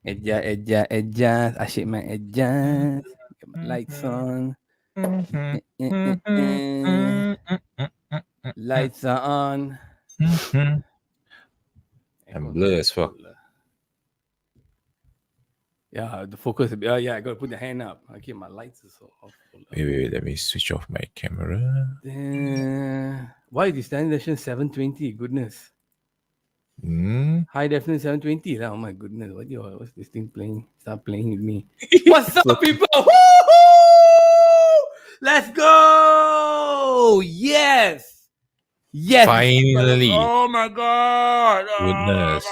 Adjust. I shake my adjust. Get my lights on. Lights are on. I'm blur as fuck. Yeah, the focus. Yeah, I gotta put the hand up. Okay, my lights are so off. Wait. Let me switch off my camera. Why is the standard session 720? Goodness. High definition 720. Oh my goodness. What's this thing playing? Stop playing with me. What's up, people? Woo-hoo! Let's go! Yes! Yes! Finally. Oh my god! Goodness.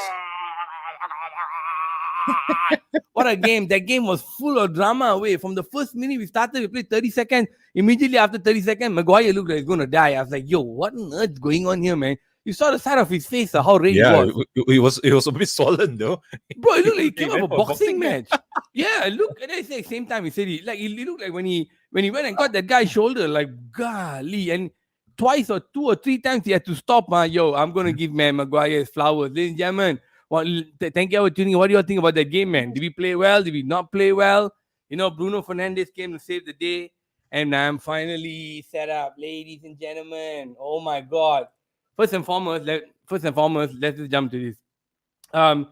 What a game. That game was full of drama away. From the first minute we started, we played 30 seconds. Immediately after 30 seconds, Maguire looked like he's going to die. I was like, yo, what on earth is going on here, man? You saw the side of his face, how red he was. It was a bit swollen though. Bro, it looked like he came out of a boxing match. Yeah, look, and at the same time, he said he looked like when he went and got that guy's shoulder, like, golly. And twice or 2 or 3 times he had to stop. Yo, I'm going to give man Maguire his flowers. Ladies and gentlemen, well, thank you for tuning in. What do you think about that game, man? Did we play well? Did we not play well? Bruno Fernandes came to save the day. And I'm finally set up, ladies and gentlemen. Oh my God. First and foremost, let's just jump to this. I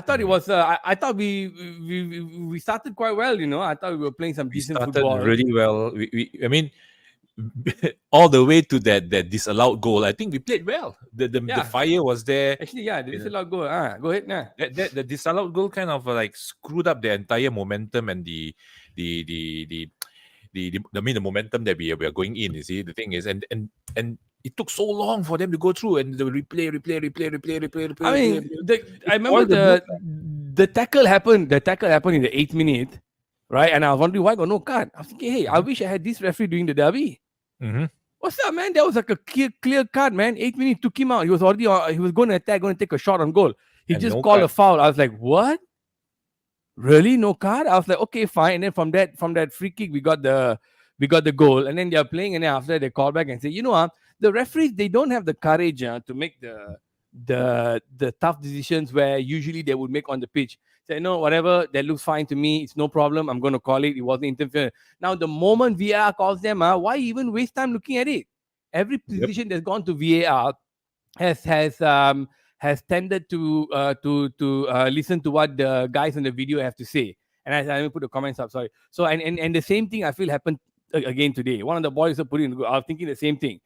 thought it was. I thought we started quite well. I thought we were playing some decent football. Really well. I mean, all the way to that disallowed goal. I think we played well. The fire was there. Actually, yeah, the disallowed goal. Go ahead, nah. The disallowed goal kind of like screwed up the entire momentum and the momentum that we are going in. You see, the thing is, and it took so long for them to go through and the replay. I mean, I remember the tackle happened. The tackle happened in the 8th minute, right? And I was wondering why I got no card. I was thinking, hey, I wish I had this referee doing the derby. What's up, man? That was like a clear card, man. 8 minutes took him out. He was already he was going to attack, going to take a shot on goal. He just called a foul. I was like, what? Really? No card? I was like, okay, fine. And then from that free kick, we got the goal. And then they're playing, and then after that, they call back and say, you know what? The referees, they don't have the courage to make the tough decisions where usually they would make on the pitch. Say, no, whatever, that looks fine to me. It's no problem. I'm going to call it. It wasn't interference. Now, the moment VAR calls them, why even waste time looking at it? Every position that's gone to VAR has tended to listen to what the guys on the video have to say. And I put the comments up. Sorry. So and the same thing I feel happened again today. One of the boys are putting. I was thinking the same thing.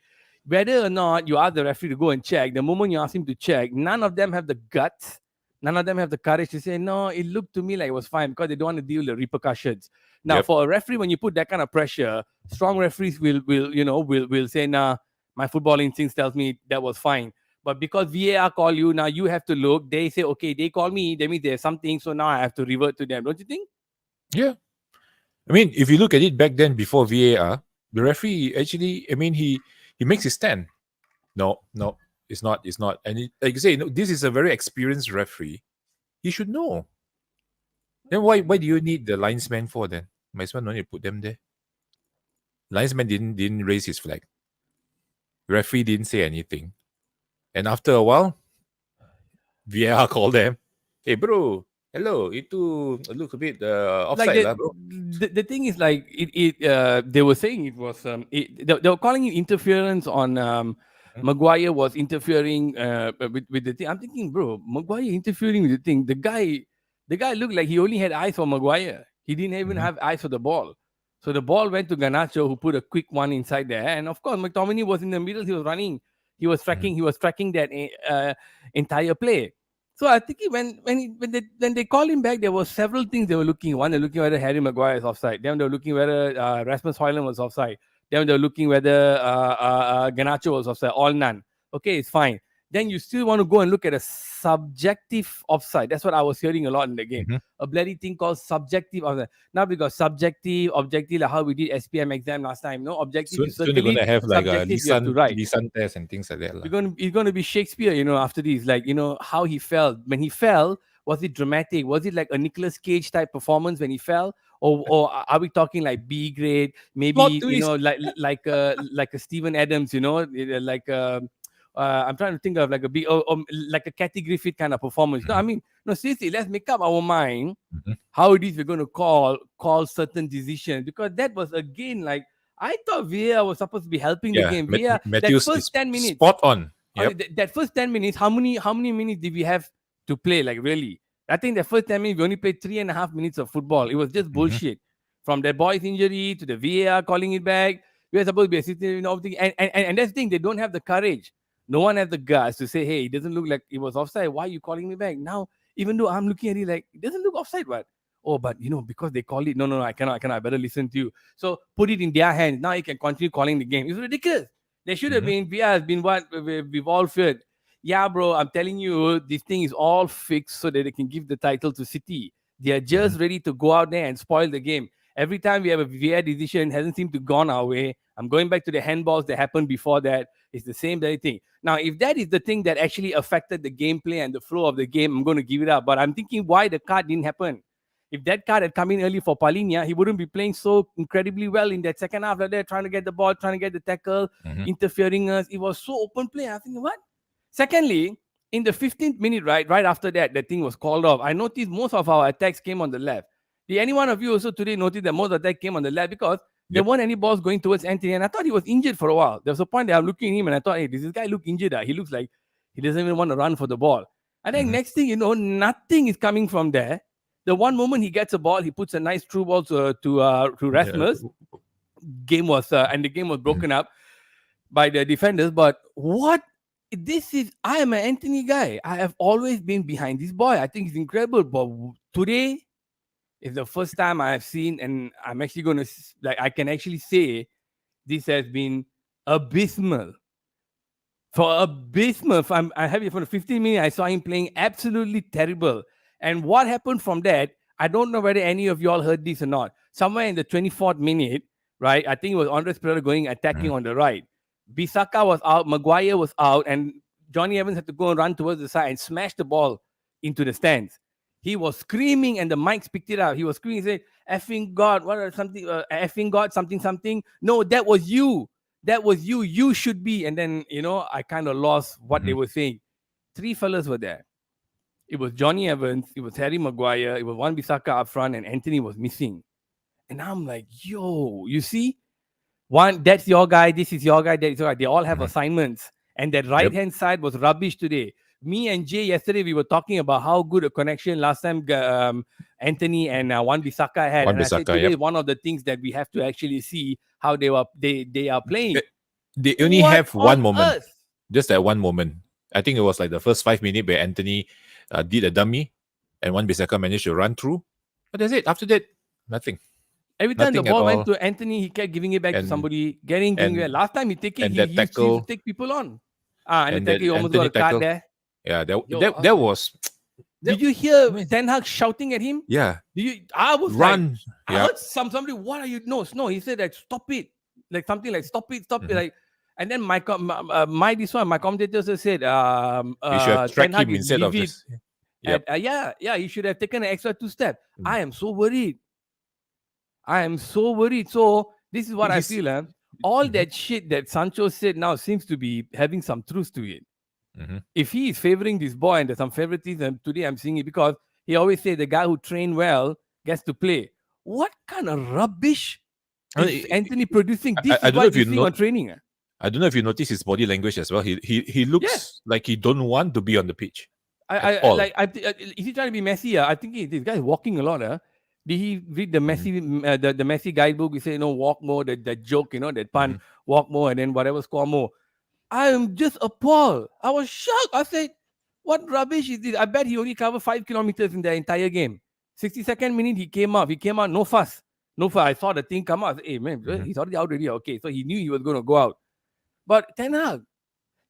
Whether or not you ask the referee to go and check, the moment you ask him to check, none of them have the guts. None of them have the courage to say, no, it looked to me like it was fine, because they don't want to deal with the repercussions. Now, for a referee, when you put that kind of pressure, strong referees will say, nah, my football instincts tells me that was fine. But because VAR call you, now you have to look. They say, okay, they call me. That means there's something. So now I have to revert to them. Don't you think? Yeah. I mean, if you look at it back then before VAR, the referee actually, I mean, he makes his stand. No, it's not. And like you say, this is a very experienced referee. He should know. Then why do you need the linesman for then? Might as well not need to put them there. Linesman didn't raise his flag. Referee didn't say anything. And after a while, VAR called them. Hey, bro, hello, itu looks a bit offside, like bro. The thing is, like, they were saying it was they were calling it interference on Maguire was interfering with the thing. I'm thinking, bro, Maguire interfering with the thing. The guy looked like he only had eyes for Maguire. He didn't even have eyes for the ball. So the ball went to Garnacho, who put a quick one inside there. And of course, McTominay was in the middle. He was running. He was tracking that entire play. So I think when they called him back, there were several things they were looking. One, they're looking whether Harry Maguire is offside. Then they're looking whether Rasmus Højlund was offside. Then they're looking whether Garnacho was offside. All none. Okay, it's fine. Then you still want to go and look at a subjective offside. That's what I was hearing a lot in the game. A bloody thing called subjective offside. Now we got subjective, objective, like how we did SPM exam last time. No, objective. Soon you're going to have like a Lisan test and things like that. It's going to be Shakespeare, after this. Like, how he fell. When he fell, was it dramatic? Was it like a Nicolas Cage type performance when he fell? Or are we talking like B grade? Maybe, like a Steven Adams, like I'm trying to think of like a big, like a Kathy Griffith kind of performance. No, I mean, no, seriously, let's make up our mind how it is we're going to call certain decisions, because that was again like I thought VAR was supposed to be helping the Yeah, game. VAR, that Matthews first is 10 minutes, spot on. Yep. that first 10 minutes, how many minutes did we have to play? Like really, I think the first 10 minutes we only played 3.5 minutes of football. It was just bullshit. From that boy's injury to the VAR calling it back, we were supposed to be assisting, everything. And that's the thing, they don't have the courage. No one has the guts to say, hey, it doesn't look like it was offside. Why are you calling me back? Now, even though I'm looking at it like, it doesn't look offside, what? Oh, but because they call it, no, I cannot, I better listen to you. So put it in their hands. Now you can continue calling the game. It's ridiculous. There should have been, VR has been what we've all feared. Yeah, bro, I'm telling you, this thing is all fixed so that they can give the title to City. They are just ready to go out there and spoil the game. Every time we have a VAR decision, it hasn't seemed to gone our way. I'm going back to the handballs that happened before that. It's the same very thing. Now, if that is the thing that actually affected the gameplay and the flow of the game, I'm going to give it up. But I'm thinking why the card didn't happen. If that card had come in early for Paulinho, he wouldn't be playing so incredibly well in that second half. Like they're trying to get the ball, trying to get the tackle, interfering us. It was so open play. I think, what? Secondly, in the 15th minute, right after that, the thing was called off. I noticed most of our attacks came on the left. Did any one of you also today notice that most of the attack came on the left? Because there weren't any balls going towards Anthony, and I thought he was injured for a while. There was a point that I'm looking at him and I thought, hey, does this guy look injured? He looks like he doesn't even want to run for the ball. I think next thing you know, nothing is coming from there. The one moment he gets a ball, he puts a nice through ball to Rasmus. Game was and the game was broken up by the defenders. But what this is, I am an Anthony guy. I have always been behind this boy. I think he's incredible. But today is the first time I have seen, and I'm actually going to I can actually say this has been abysmal. For abysmal, I have it for 15 minutes. I saw him playing absolutely terrible. And what happened from that, I don't know whether any of y'all heard this or not. Somewhere in the 24th minute, right? I think it was Andres Pereira going attacking on the right. Bissaka was out, Maguire was out, and Johnny Evans had to go and run towards the side and smash the ball into the stands. He was screaming, and the mics picked it up. He was screaming, he said, "Effing God, what or something? Effing God, something." No, that was you. That was you. You should be. And then I kind of lost what they were saying. Three fellas were there. It was Johnny Evans, it was Harry Maguire, it was Wan-Bissaka up front, and Anthony was missing. And I'm like, yo, you see? One, that's your guy, this is your guy, that is your guy. They all have assignments. And that right-hand side was rubbish today. Me and Jay yesterday, we were talking about how good a connection last time Anthony and Wan-Bissaka had. And I said today, one of the things that we have to actually see how they are playing. They only have one moment. Just that one moment. I think it was like the first 5 minutes where Anthony did a dummy and Wan-Bissaka managed to run through. But that's it. After that, nothing. Every time the ball went to Anthony, he kept giving it back to somebody, giving it. Last time he take it, he used to take people on. And the tackle, he almost got a card there. Yeah, that was... Did you hear Ten Hag shouting at him? Yeah. I was run. Like, I heard somebody, what are you? No, he said that, stop it. Like something like, stop it. Like, and then my commentators said, you should have tracked him instead of this. He should have taken an extra 2 steps. I am so worried. So this is what I feel. All that shit that Sancho said now seems to be having some truth to it. If he is favoring this boy and there's some favoritism, today I'm seeing it because he always said the guy who trained well gets to play. What kind of rubbish is Anthony producing? This is what you see on training. I don't know if you notice his body language as well. He looks like he don't want to be on the pitch. Is he trying to be messy? I think this guy is walking a lot. Did he read the Messi the Messi guidebook? He said, walk more. That joke, that pun, walk more, and then whatever, score more. I am just appalled. I was shocked. I said, what rubbish is this? I bet he only covered 5 kilometers in the entire game. 62nd minute, he came out, no fuss. I saw the thing come out. I said, hey, man, he's already out already. Okay, so he knew he was going to go out. But Ten Hag,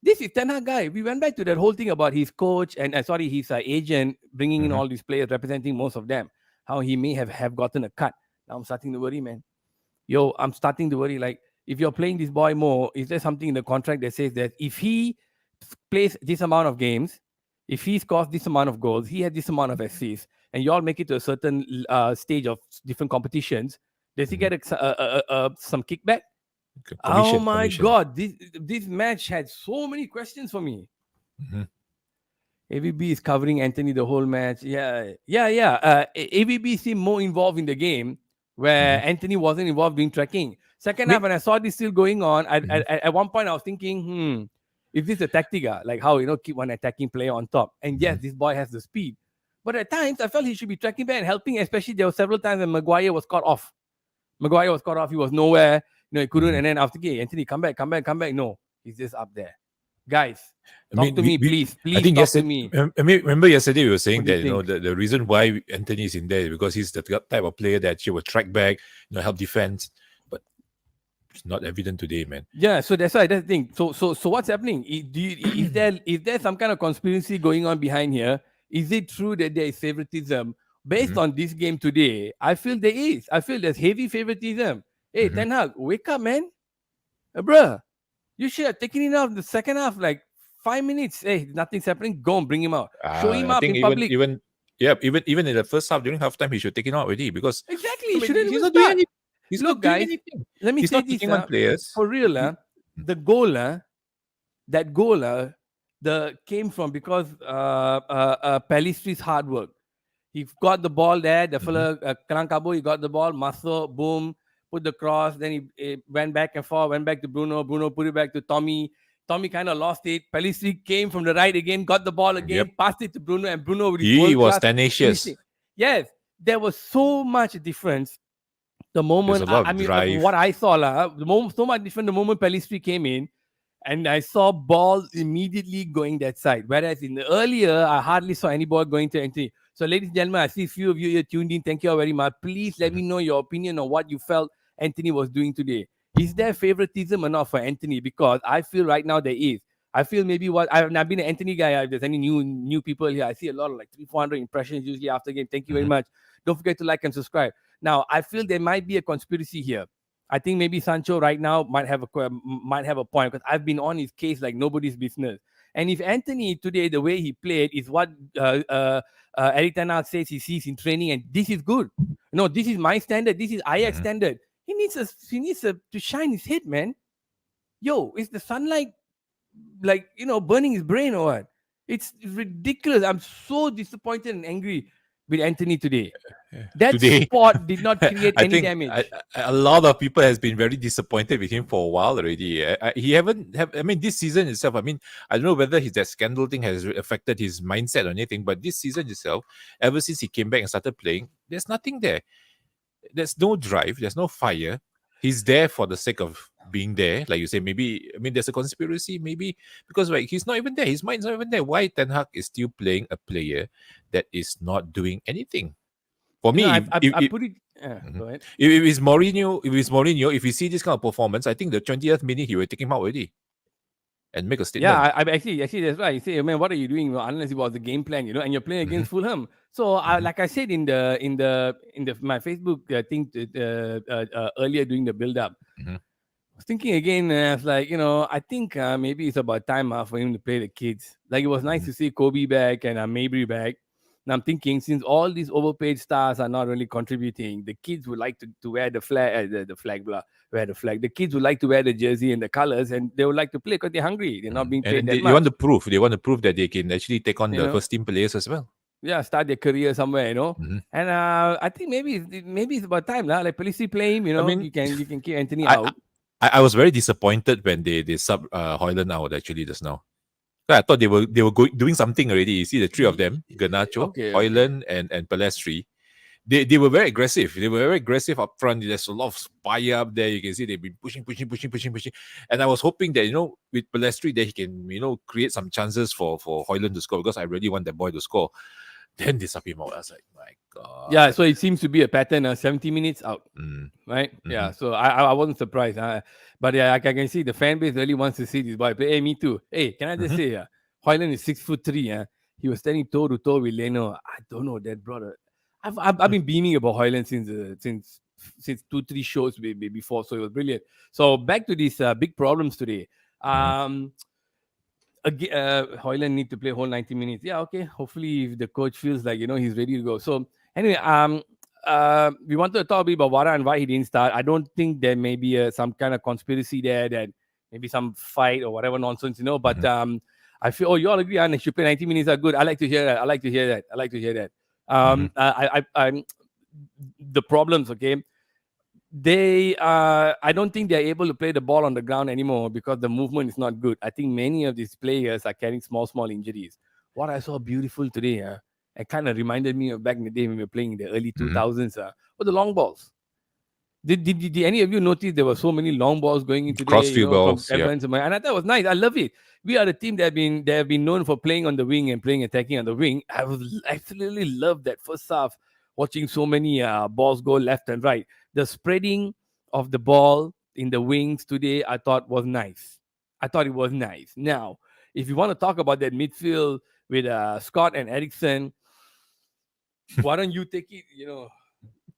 this is Ten Hag guy. We went back to that whole thing about his coach and his agent bringing in all these players, representing most of them. How he may have gotten a cut. Now I'm starting to worry, man. I'm starting to worry. Like, if you're playing this boy more, is there something in the contract that says that if he plays this amount of games, if he scores this amount of goals, he has this amount of assists, and you all make it to a certain stage of different competitions, does he get some kickback? Oh Commission, my commission. God, this match had so many questions for me. Mhm. AVB is covering Anthony the whole match. Yeah, yeah, yeah. AVB seemed more involved in the game, where Mhm. Anthony wasn't involved in tracking. I Second half, mean, when I saw this still going on, mhm. at one point I was thinking, is this a tactic? Like how keep one attacking player on top? And yes, Mhm. this boy has the speed, but at times I felt he should be tracking back and helping. Especially there were several times when Maguire was caught off. Maguire was caught off. He was nowhere. He couldn't. Mhm. And then after, okay, Anthony, come back, come back, come back. No, he's just up there. Guys, I talk mean, to me, please. I Please think talk to yesterday, me. I mean, remember yesterday we were saying What do you that think? the reason why Anthony is in there is because he's the type of player that she will track back, help defense, but it's not evident today, man. Yeah, so that's the thing. So what's happening? Is there some kind of conspiracy going on behind here? Is it true that there is favoritism based Mhm. on this game today? I feel there is. I feel there's heavy favoritism. Hey, Mhm. Ten Hag, wake up, man, bruh. You should have taken it out in the second half, like 5 minutes. Hey, nothing's happening. Go and bring him out. Show him I up think in public. even in the first half during halftime he should take it out already because Exactly. I He mean shouldn't he's even not doing start. any he's Look, not doing guys, anything. let me He's say not this, taking on players. for real, He- the goal, that goal, the came from because Pelistri's hard work. He got the ball there. The Mhm. fella Kalankabo, he got the ball, muscle, boom, put the cross. Then he went back and forth, went back to Bruno. Bruno put it back to Tommy. Tommy kind of lost it. Pelistri came from the right again, got the ball Yep. again, passed it to Bruno, and Bruno with his He world was class tenacious. finishing. Yes, there was so much difference the There's moment. a I, lot I of mean, drive. what I saw, the moment so much different the moment Pelistri came in, and I saw balls immediately going that side. Whereas in the earlier, I hardly saw any ball going to Anthony. So, ladies and gentlemen, I see a few of you here tuned in. Thank you all very much. Please let Mhm. me know your opinion on what you felt Anthony was doing today. Is there favoritism or not for Anthony? Because I feel right now there is. I feel maybe I've been an Anthony guy. If there's any new people here, I see a lot of like 300-400 impressions usually after game. Thank you very Mhm. much. Don't forget to like and subscribe. Now, I feel there might be a conspiracy here. I think maybe Sancho right now might have a point because I've been on his case like nobody's business. And if Anthony today, the way he played is what Eric Ten Hag says he sees in training, and this is good. No, this is my standard. This is Ajax Mhm. standard. He needs to shine his head, man. Yo, is the sunlight like burning his brain or what? It's ridiculous. I'm so disappointed and angry with Anthony today. That Today, spot did not create I any think damage. a lot of people has been very disappointed with him for a while already. He haven't have. I mean, this season itself. I mean, I don't know whether that scandal thing has affected his mindset or anything. But this season itself, ever since he came back and started playing, there's nothing there. There's no drive. There's no fire. He's there for the sake of being there. Like you say, maybe I mean there's a conspiracy, maybe because like he's not even there. His mind's not even there. Why Ten Hag is still playing a player that is not doing anything? For me, I put it. Mhm. Go ahead. If you see this kind of performance, I think the 20th minute he will take him out already and make a Yeah, statement. I actually that's why I say, man, what are you doing? Unless it was the game plan, and you're playing Mhm. against Fulham. So, Mhm. like I said in the my Facebook thing earlier during the build up, Mhm. I was thinking again. I was like, I think maybe it's about time for him to play the kids. Like it was nice Mhm. to see Kobe back and Mabry back. And I'm thinking, since all these overpaid stars are not really contributing, the kids would like to wear the flag, the flag, blah, wear the flag. The kids would like to wear the jersey and the colors, and they would like to play because they're hungry. They're not being paid And that they want much. to prove that they can actually take on You the know, first team players as well. yeah, start their career somewhere. Mhm. And I think maybe it's about time now. Like Policy play him. I mean, You can keep Anthony I, out. I was very disappointed when they sub Hoyland out actually just now. I thought they were doing something already. You see the three of them, Garnacho, Okay, okay. Hoyland, and Palestri. They were very aggressive. They were very aggressive up front. There's a lot of fire up there. You can see they've been pushing, pushing, pushing, pushing, pushing. And I was hoping that with Palestri that he can create some chances for Hoyland to score because I really want that boy to score. Then they sub him out. I was like, my Yeah, god. so it seems to be a pattern. 70 minutes out, Mm, right? mm-hmm, Yeah. So I wasn't surprised. But yeah, I can see the fan base really wants to see this boy play. Hey, me too. Hey, can I just mm-hmm, say, Hoyland is 6'3". He was standing toe to toe with Leno. I don't know that brother. I've been beaming about Hoyland since 2-3 shows before, so it was brilliant. So back to these big problems today. mm-hmm. Um, again, Hoyland need to play whole 90 minutes. Yeah, okay. Hopefully, if the coach feels like he's ready to go. So anyway, we wanted to talk a bit about Vara and why he didn't start. I don't think there may be some kind of conspiracy there, that maybe some fight or whatever nonsense, But Mhm. I feel, you all agree, and should play 90 minutes are good. I like to hear that. I like to hear that. I like to hear that. Mhm. I'm the problems. Okay, I don't think they're able to play the ball on the ground anymore because the movement is not good. I think many of these players are carrying small injuries. What I saw beautiful today, it kind of reminded me of back in the day when we were playing in the early Mhm. 2000s, were the long balls. Did any of you notice there were so many long balls going in today, Crossfield from balls. Yep. Evans? And I thought it was nice. I love it. We are the team they have been known for playing on the wing and playing attacking on the wing. I was absolutely loved that first half, watching so many balls go left and right. The spreading of the ball in the wings today, I thought was nice. I thought it was nice. Now, if you want to talk about that midfield with Scott and Ericsson, why don't you take it?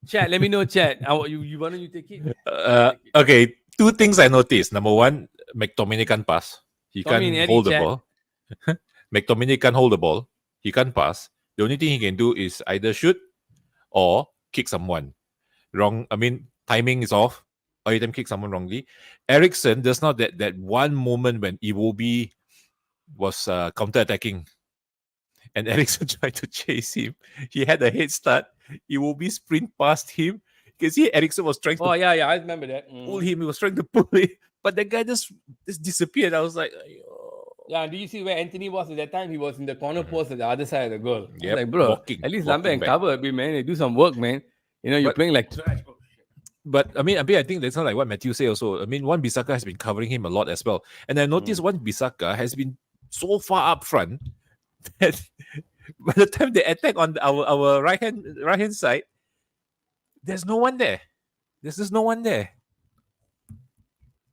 Chat. Let me know, chat. You why don't you take it? You take it. Okay, two things I noticed. Number one, McTominay can't pass. He Tommy and can't Eddie, hold the chat. ball. McTominay can't hold the ball. He can't pass. The only thing he can do is either shoot or kick someone. Wrong. I mean, timing is off. Or you can kick someone wrongly. Ericsson does not that one moment when Iwobi was counter-attacking and Ericsson tried to chase him. He had a head start. Iwobi sprint past him. You can see Ericsson was trying to Oh yeah, I remember that. pull him. He was trying to pull him, but the guy just disappeared. I was like, Yeah, do you see where Anthony was at that time? He was in the corner Mhm. post at the other side of the goal. I was Yep, like, bro, at least lumber walking and back. cover a bit, man. They do some work, man. You're But playing like trash. Oh, shit. I think that's not like what Matthew said also. I mean, Wan Bissaka has been covering him a lot as well, and I noticed Wan Bissaka has been so far up front that by the time they attack on our right hand side, there's no one there. There's just no one there.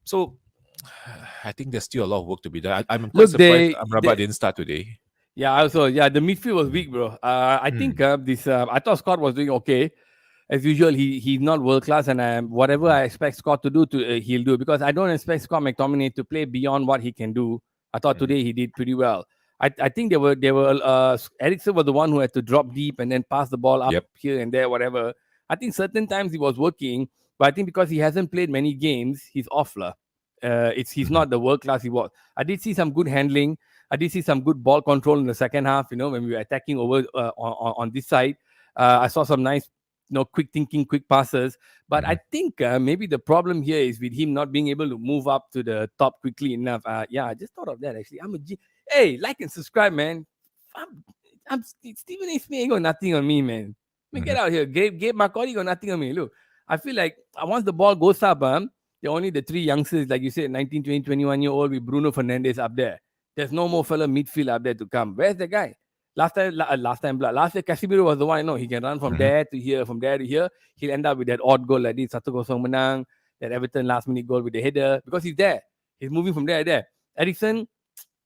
So I think there's still a lot of work to be done. I'm quite Look, surprised Amrabat didn't start today. yeah, the midfield was weak, bro. I think this. I thought Scott was doing okay. As usual, he's not world class, and whatever I expect Scott to do, he'll do, because I don't expect Scott McTominay to play beyond what he can do. I thought Mhm. today he did pretty well. I think they were Ericsson was the one who had to drop deep and then pass the ball up Yep. here and there, whatever. I think certain times he was working, but I think because he hasn't played many games, he's off lah. He's Mhm. not the world class he was. I did see some good handling. I did see some good ball control in the second half. When we were attacking over on this side, I saw some nice, quick thinking, quick passes. But I Mhm. think maybe the problem here is with him not being able to move up to the top quickly enough. Yeah, I just thought of that actually. Hey, like and subscribe, man. I'm, Stephen A. Smith ain't got nothing on me, man. Get Mhm. out here. Gabe McCarty got nothing on me. Look, I feel like once the ball goes up, they're only the three youngsters, like you said, 19, 20, 21-year old with Bruno Fernandes up there. There's no more fellow midfield up there to come. Where's the guy? Last year, Casemiro was the one. He can run from Mhm. there to here, from there to here. He'll end up with that odd goal like this, 1-0 menang, that Everton last minute goal with the header, because he's there. He's moving from there to there. Ericsson,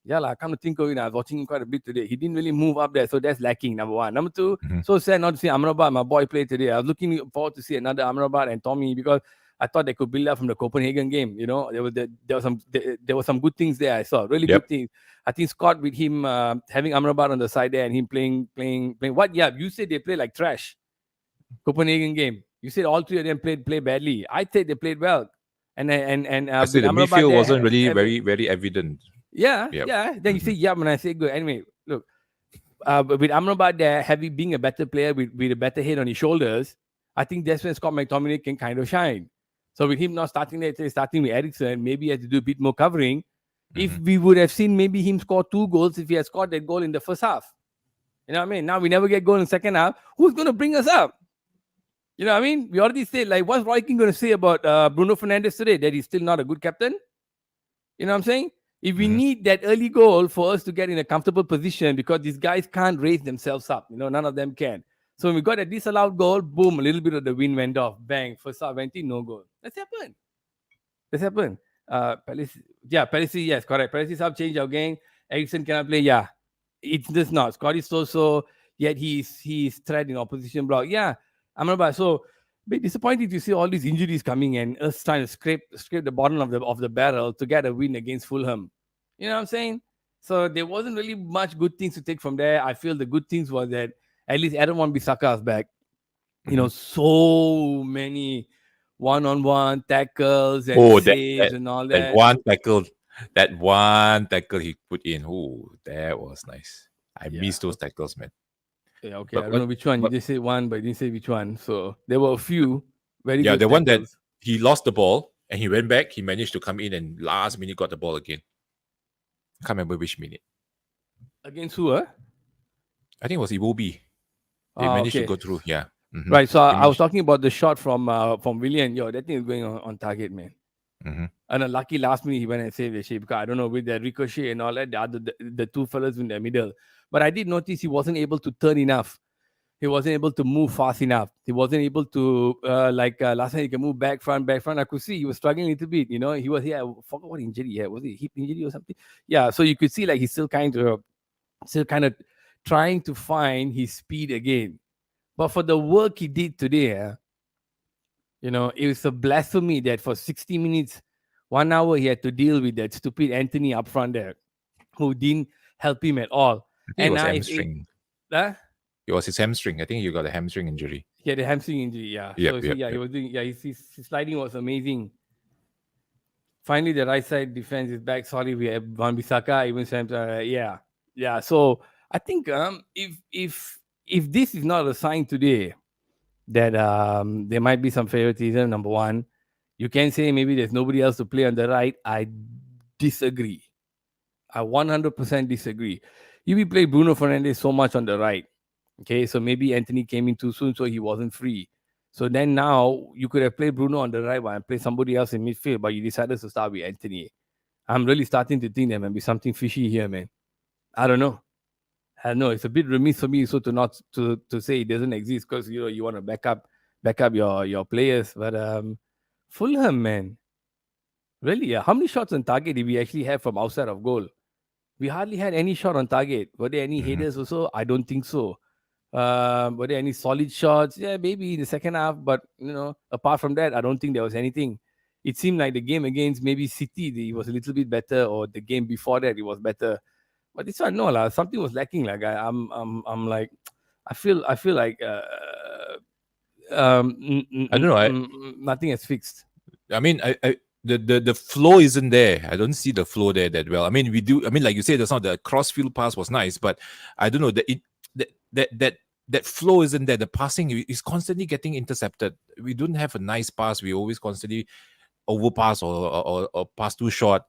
yeah, I come to think of it, I was watching him quite a bit today. He didn't really move up there, so that's lacking, number one. Number two, Mhm. so sad not to see Amrabat, my boy, play today. I was looking forward to see another Amrabat and Tommy, because I thought they could build up from the Copenhagen game. There were some good things there. I saw really good Yep. things. I think Scott with him having Amrabat on the side there and him playing. What? Yeah, you said they play like trash. Copenhagen game. You said all three of them play badly. I said they played well, and I with said the Amrabat midfield wasn't there, really very evident. yeah, Yep. yeah. Then you say Mhm. yeah when I say good. Anyway, look, but with Amrabat there, having being a better player with a better head on his shoulders, I think that's when Scott McTominay can kind of shine. So with him not starting there, starting with Ericsson, maybe he has to do a bit more covering. If Mhm. we would have seen maybe him score 2 goals if he had scored that goal in the first half. You know what I mean? Now we never get goal in the second half. Who's going to bring us up? You know what I mean? We already said, like, what's Roy King going to say about Bruno Fernandes today? That he's still not a good captain? You know what I'm saying? If we Mhm. need that early goal for us to get in a comfortable position, because these guys can't raise themselves up, none of them can. So when we got a disallowed goal, boom, a little bit of the wind went off. Bang, first half went in, no goal. That's happened. That's happened. Palace, yes, correct. Palace have changed our game. Ericsson cannot play, yeah. It's just not. Scotty so, yet he's threat in opposition block. Yeah, I'm about so bit disappointed to see all these injuries coming and us trying to scrape the bottom of the barrel to get a win against Fulham. You know what I'm saying? So there wasn't really much good things to take from there. I feel the good things was that at least Adam Wan-Bissaka is back. So many one-on-one tackles and Oh, saves and all that that. one tackle he put in. Oh, that was nice. I Yeah. miss those tackles, man. Yeah, okay. I But don't know which one. You but just said one, but you didn't say which one. So there were a few very yeah, good the one that tackles. he lost the ball and he went back, he managed to come in and last minute got the ball again. I can't remember which minute. Against who, huh? I think it was Iwobi. They managed to Okay. go through. Yeah. Right. So I was Finish. talking about the shot from Willian. Yo, that thing is going on target, man. hmm And a lucky last minute he went and saved the shape because I don't know with the ricochet and all that, the two fellas in the middle. But I did notice he wasn't able to turn enough. He wasn't able to move fast enough. He wasn't able to last time he can move back front, back front. I could see he was struggling a little bit. He was I forgot what injury he had. Was it hip injury or something? Yeah. So you could see like he's still kind of trying to find his speed again. But for the work he did today, it was a blasphemy that for 60 minutes, 1 hour, he had to deal with that stupid Anthony up front there who didn't help him at all. I think it And was now, hamstring. uh, It was his hamstring. I think he got a hamstring injury. he had a hamstring injury, yeah. Yep, So, yep, yeah, he yep. was doing, yeah, his sliding was amazing. Finally, the right side defense is back. Sorry, we have Van Bissaka, even Sam. Yeah. So I think if this is not a sign today that there might be some favoritism. Number one, you can say maybe there's nobody else to play on the right. I disagree. I 100% disagree. We play Bruno Fernandes so much on the right. Okay, so maybe Anthony came in too soon, so he wasn't free. So then now you could have played Bruno on the right and play somebody else in midfield, but you decided to start with Anthony. I'm really starting to think there might be something fishy here, man. I don't know. I know it's a bit remiss for me so to not to say it doesn't exist because you want to back up your players. But Fulham, man, really, yeah. How many shots on target did we actually have from outside of goal? We hardly had any shot on target. Were there any hmm headers also? I don't think so. Were there any solid shots? Yeah, maybe in the second half, but apart from that, I don't think there was anything. It seemed like the game against maybe City, it was a little bit better, or the game before that, it was better. But this one, no, lah. Something was lacking. Like I'm like, I feel like I don't know. nothing is fixed. I mean, the flow isn't there. I don't see the flow there that well. I mean, we do. I mean, like you said, that's not the cross-field pass was nice, but I don't know that flow isn't there. The passing is constantly getting intercepted. We don't have a nice pass. We always constantly overpass or pass too short.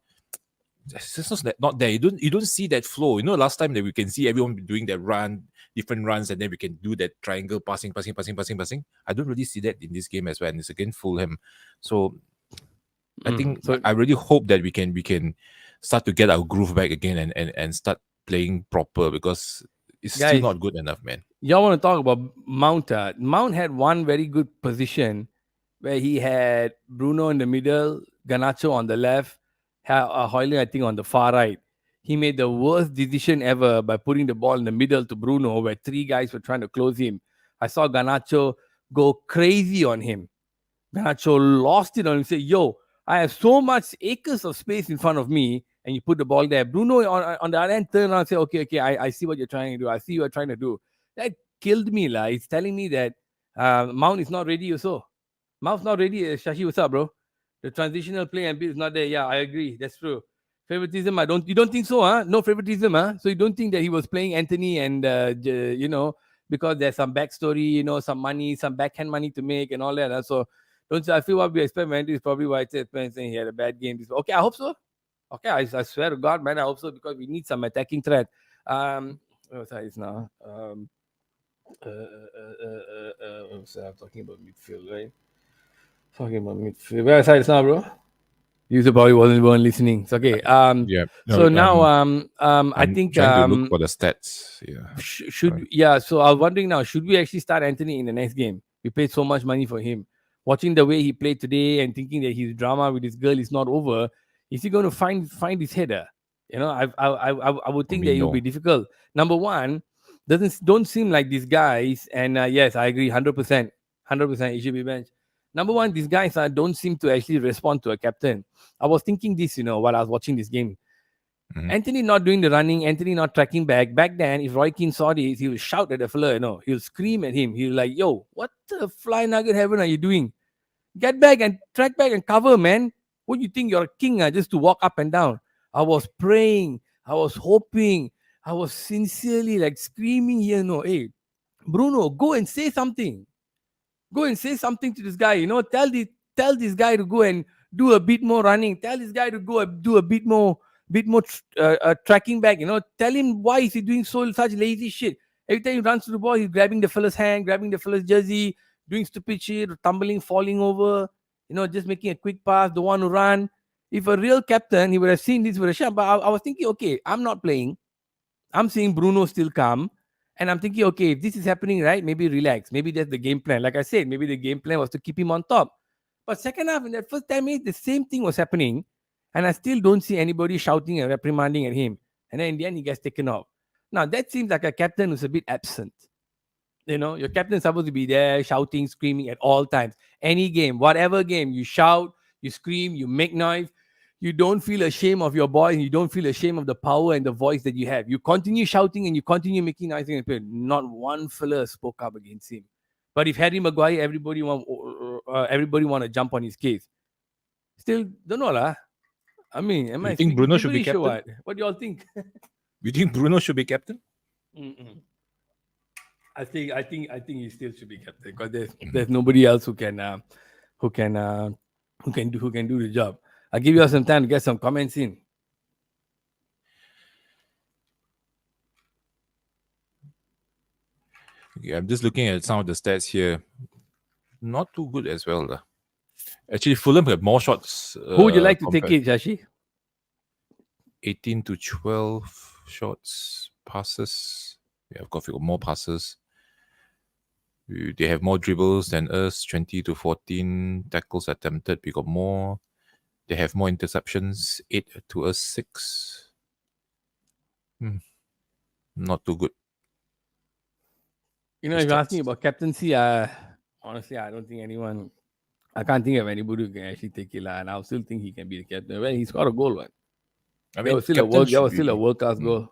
It's just not there. You don't see that flow. Last time that we can see everyone doing that run, different runs, and then we can do that triangle passing. I don't really see that in this game as well. And it's against Fulham, so I think So, I really hope that we can start to get our groove back again and start playing proper because it's still guys, not good enough, man. y'all want to talk about Mount? Mount had one very good position where he had Bruno in the middle, Ganacho on the left, Hoyland, I think, on the far right. He made the worst decision ever by putting the ball in the middle to Bruno, where three guys were trying to close him. I saw Ganacho go crazy on him. Ganacho lost it on him. Said, "Yo, I have so much acres of space in front of me, and you put the ball there." Bruno on the other end turned around and said, "Okay, I see what you're trying to do. I see what you're trying to do." That killed me, lah. It's telling me that Mount is not ready. Also, Mount's not ready. Shashi, what's up, bro? The transitional play and bit is not there. Yeah, I agree. That's true. Favoritism, you don't think so, huh? No favoritism, huh? So you don't think that he was playing Anthony and because there's some backstory, some money, some backhand money to make and all that. Huh? So don't I feel what we expect, man? This is probably why it's saying he had a bad game. Okay, I hope so. Okay, I swear to God, man, I hope so because we need some attacking threat. What side is now? So I'm talking about midfield, right? Talking about midfield. Where side is now, bro? You probably weren't listening. It's okay. Yeah. So No, now, I I'm think trying to look for the stats. Yeah. should yeah. So I was wondering now, should we actually start Anthony in the next game? We paid so much money for him. Watching the way he played today and thinking that his drama with this girl is not over, is he going to find his header? I would For think me, that it will no. be difficult. Number one, don't seem like these guys. And yes, I agree, 100%, 100%. He should be benched. Number one, these guys don't seem to actually respond to a captain. I was thinking this, while I was watching this game. Mhm. Anthony not doing the running, Anthony not tracking back. Back then, if Roy Keane saw this, he will shout at the fella, he'll scream at him. He'll like, yo, what the fly nugget heaven are you doing? Get back and track back and cover, man. What you think you're a king just to walk up and down? I was praying, I was hoping, I was sincerely like screaming here, no, hey, Bruno, go and say something. Go and say something to this guy. Tell this guy to go and do a bit more running. Tell this guy to go and do a bit more tracking back. Tell him why is he doing such lazy shit. Every time he runs to the ball, he's grabbing the fella's hand, grabbing the fella's jersey, doing stupid shit, tumbling, falling over. Just making a quick pass, don't want to run. If a real captain, he would have seen this with a shot. But I was thinking, okay, I'm not playing. I'm seeing Bruno still come. And I'm thinking, okay, if this is happening, right, maybe relax. Maybe that's the game plan. Like I said, maybe the game plan was to keep him on top. But second half, in that first 10 minutes, the same thing was happening. And I still don't see anybody shouting and reprimanding at him. And then in the end, he gets taken off. Now, that seems like a captain who's a bit absent. Your captain's supposed to be there shouting, screaming at all times. Any game, whatever game, you shout, you scream, you make noise. You don't feel ashamed of your boy, and you don't feel ashamed of the power and the voice that you have. You continue shouting and you continue making noise. Not one fella spoke up against him. But if Harry Maguire, everybody want to jump on his case. Still, don't know lah. I mean, am You I think speaking Bruno should be gibberish or captain? what? What do y'all think? You think Bruno should be captain? Mm-mm. I think he still should be captain because there's nobody else who can do the job. I'll give you all some time to get some comments in. Okay, I'm just looking at some of the stats here. Not too good as well. Actually, Fulham have more shots. Who would you like to take it, Shashi? 18 to 12 shots, passes. Yeah, of course, we got more passes. They have more dribbles than us, 20 to 14 tackles attempted. We got more. They have more interceptions, 8 to us, 6. Not too good. If you're asking about captaincy, honestly, I don't think I can't think of anybody who can actually take it. And I still think he can be the captain. Well, he scored a goal, right? I That mean, was still a world class goal.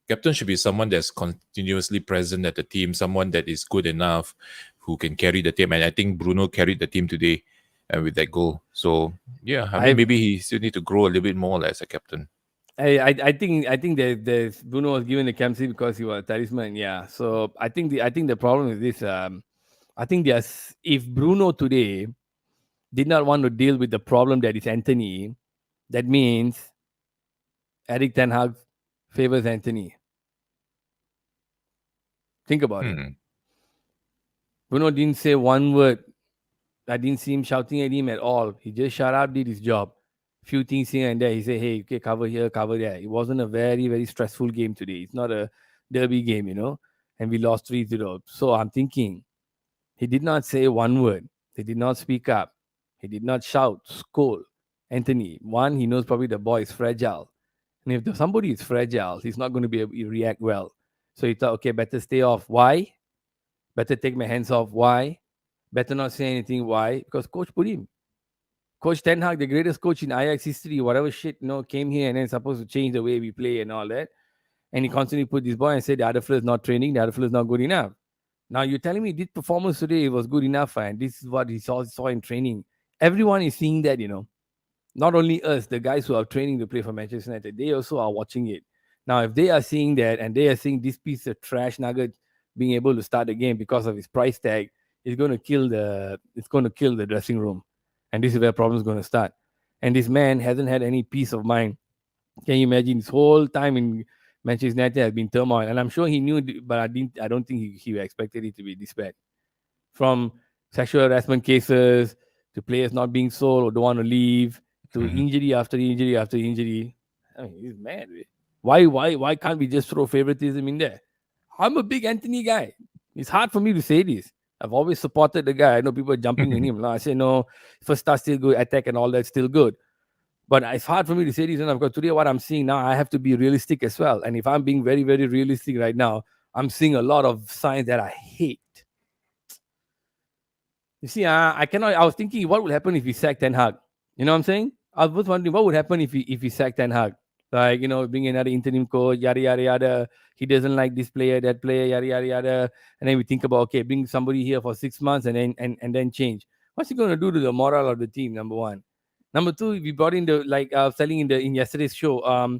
Captain should be someone that's continuously present at the team, someone that is good enough, who can carry the team. And I think Bruno carried the team today with that goal. So yeah, I mean, maybe he still need to grow a little bit more as a captain. I think there's Bruno was given the captaincy because he was a talisman. Yeah. So I think the problem is this. I think if Bruno today did not want to deal with the problem that is Anthony, that means Eric Ten Hag favors Anthony. Think about it. Bruno didn't say one word. I didn't see him shouting at him at all. He just shut up, did his job. Few things here and there. He said, hey, okay, cover here, cover there. It wasn't a very, very stressful game today. It's not a derby game, and we lost 3-0. So I'm thinking, he did not say one word. He did not speak up. He did not shout, scold. Anthony, one, he knows probably the boy is fragile. And if somebody is fragile, he's not going to be able to react well. So he thought, okay, better stay off. Why? Better take my hands off. Why? Better not say anything. Why? Because coach put him. Coach Ten Hag, the greatest coach in Ajax history, whatever shit, came here and then supposed to change the way we play and all that. And he constantly put this boy and said the other fella is not training, the other fella is not good enough. Now you're telling me this performance today was good enough, and this is what he saw in training. Everyone is seeing that, Not only us, the guys who are training to play for Manchester United, they also are watching it. Now, if they are seeing that and they are seeing this piece of trash nugget being able to start the game because of his price tag, it's going to kill the dressing room. And this is where problems going to start. And this man hasn't had any peace of mind. Can you imagine his whole time in Manchester United has been turmoil? And I'm sure he knew, but I don't think he expected it to be this bad. From sexual harassment cases to players not being sold or don't want to leave to injury after injury after injury. I mean, he's mad. Why can't we just throw favoritism in there? I'm a big Anthony guy. It's hard for me to say this. I've always supported the guy. I know people are jumping on him. I say, no, first start still good, attack and all that still good. But it's hard for me to say this because today what I'm seeing now, I have to be realistic as well. And if I'm being very, very realistic right now, I'm seeing a lot of signs that I hate. You see, I was thinking what would happen if we sacked Ten Hag. You know what I'm saying? I was wondering what would happen if we sacked Ten Hag. Like, bring another interim coach, yada yada yada. He doesn't like this player, that player, yada yada yada. And then we think about, okay, bring somebody here for 6 months and then change. What's he going to do to the morale of the team? Number one. Number two, we brought in the, like selling in yesterday's show.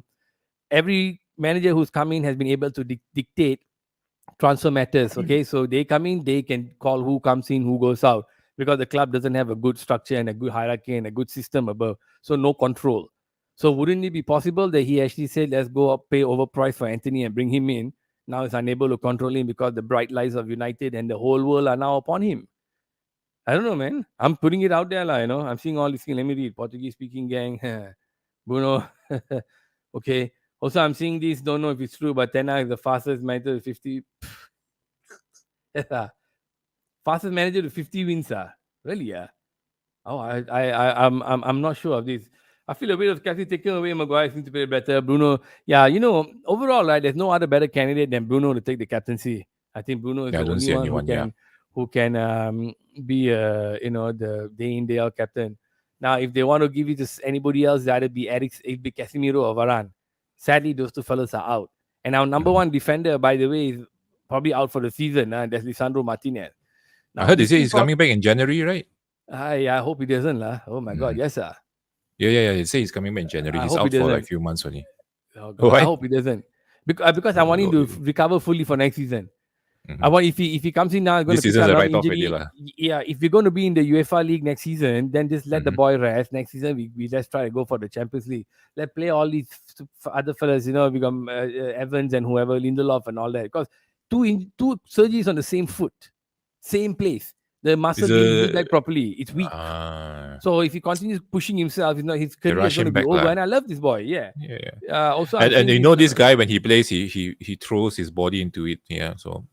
Every manager who's come in has been able to dictate transfer matters. Okay, so they come in, they can call who comes in, who goes out, because the club doesn't have a good structure and a good hierarchy and a good system above. So no control. So wouldn't it be possible that he actually said, let's go up, pay overprice for Anthony and bring him in? Now he's unable to control him because the bright lights of United and the whole world are now upon him. I don't know, man. I'm putting it out there, I'm seeing all this thing. Let me read. Portuguese speaking gang. Bruno. Okay. Also, I'm seeing this. Don't know if it's true, but Tena is the fastest manager to 50. Fastest manager to 50 wins. Really? Yeah. Oh, I'm not sure of this. I feel a bit of captain taking away. Maguire seems to play better. Bruno, yeah, overall, right? There's no other better candidate than Bruno to take the captaincy. I think Bruno is Yeah, I the don't only see one who anyone. Yeah, can be the day in day out captain. Now, if they want to give it to anybody else, that'd be it'd be Casemiro or Varane. Sadly, those two fellas are out. And our number one defender, by the way, is probably out for the season. That's Lisandro Martinez. I Now, heard they this say team he's coming back in January, right? I hope he doesn't, lah. Oh my God, Mhm. yes, sir. Yeah. They say he's coming back in January. I He's hope he out for like a doesn't. few months only. Oh God, I Why? hope he doesn't. Because I want him to recover fully for next season. I Mhm. want if he comes in now, he's going This to pick season's up a another write-off already, injury. lah. Yeah, if we're going to be in the UEFA League next season, then just let the Mhm. boy rest. Next season, we let's try to go for the Champions League. Let's play all these other fellas. We got Evans and whoever, Lindelof and all that. Because two surgeries on the same foot, same place. The Is muscle didn't heal a back properly. It's weak. So if he continues pushing himself, his they career is rush going to him be back, over. lah. And I love this boy. Yeah. Yeah. Also, I'm And seeing you this. know this guy when he plays, he throws his body into it. Yeah. So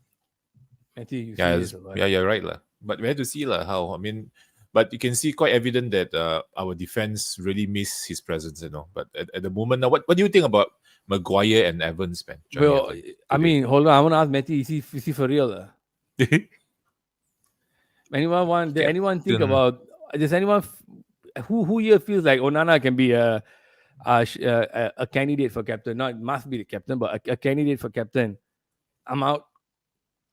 Matthew, you yeah, serious or what? yeah, you're right, lah. But we have to see, lah, how. I mean, but you can see quite evident that our defense really miss his presence, But at the moment now, what do you think about Maguire and Evans, man? Johnny Well, Evans I today. mean, hold on. I want to ask Matthew, is he for real? Anyone think Captain. about, does anyone, who here feels like Onana can be a candidate for captain? Not must be the captain, but a candidate for captain. I'm out.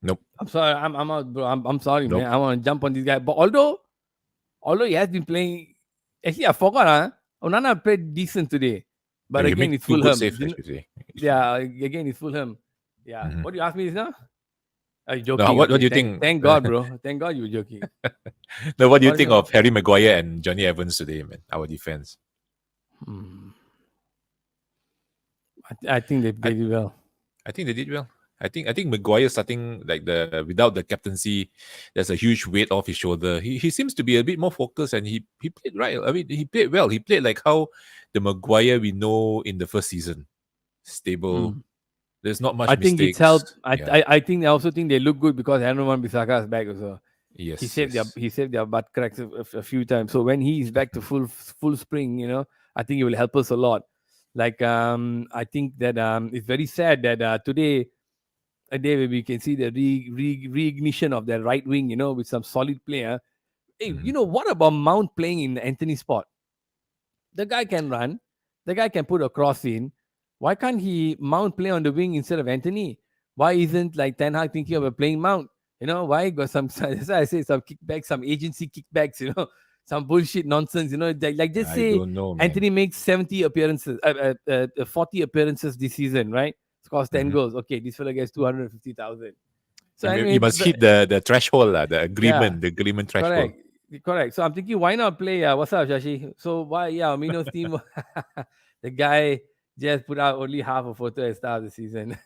Nope. I'm sorry. I'm out, bro. I'm sorry, Nope. man. I want to jump on this guy. But although he has been playing, actually I forgot. Onana played decent today, but Yeah, he again make it's two good Fulham. saves, I should say. Yeah, again it's Fulham. Yeah. Mhm. What do you ask me just now? Are you Now, joking? what Okay. do you Thank think? thank God, bro. Thank God you were joking. Now, what do you What is think it? of Harry Maguire and Johnny Evans today, man? Our defense. Hmm. I think they I, did well. I think they did well. I think Maguire starting like without the captaincy, there's a huge weight off his shoulder. He seems to be a bit more focused and he played right. I mean, he played well. He played like how the Maguire we know in the first season. Stable. Hmm. There's not much I think it's helped. mistakes. Yeah. I also think they look good because Aaron Wan-Bissaka is back also. Yes. Yes. He saved their butt cracks a few times. So when he's back to full spring, I think it will help us a lot. Like I think that it's very sad that today a day where we can see the reignition of their right wing, with some solid player. Hey, Mhm. what about Mount playing in Anthony's spot? The guy can run. The guy can put a cross in. Why can't he Mount play on the wing instead of Anthony? Why isn't like Ten Hag thinking about playing Mount? Why got some? That's why I say some kickbacks, some agency kickbacks. Some bullshit nonsense. Like just I say don't know, man. Anthony makes 70 appearances, 40 appearances this season, right? Scores 10 Mhm. goals. Okay, this fella gets 250,000. So You anyway, must hit the threshold, the yeah, agreement threshold. correct. Correct. So I'm thinking, why not play? What's up, Shashi? So why? Yeah, Mino's team. The guy just put out only half a photo at start of the season.